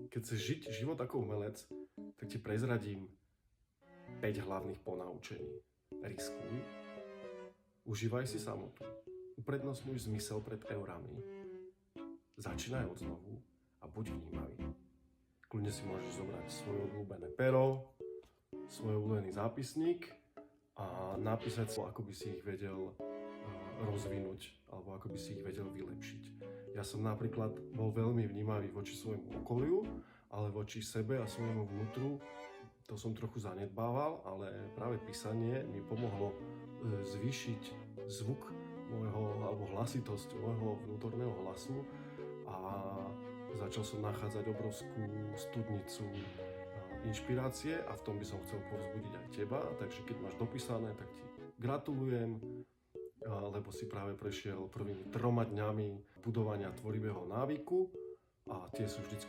Keď chceš žiť život ako umelec, tak ti prezradím 5 hlavných ponaučení. Riskuj, užívaj si samotu, uprednostňuj zmysel pred eurami, začínaj od znovu a buď vnímavý. Kľudne si môžeš zobrať svoje obľúbené pero, svoj obľúbený zápisník a napísať si, ako by si ich vedel rozvinúť alebo ako by si ich vedel vylepšiť. Ja som napríklad bol veľmi vnímavý voči svojmu okoliu, ale voči sebe a svojmu vnútru to som trochu zanedbával, ale práve písanie mi pomohlo zvýšiť zvuk môjho alebo hlasitosť môjho vnútorného hlasu a začal som nachádzať obrovskú studnicu inšpirácie a v tom by som chcel povzbudiť aj teba, takže keď máš dopísané, tak ti gratulujem, lebo si práve prešiel prvými 3 dňami budovania tvorivého návyku a tie sú vždycky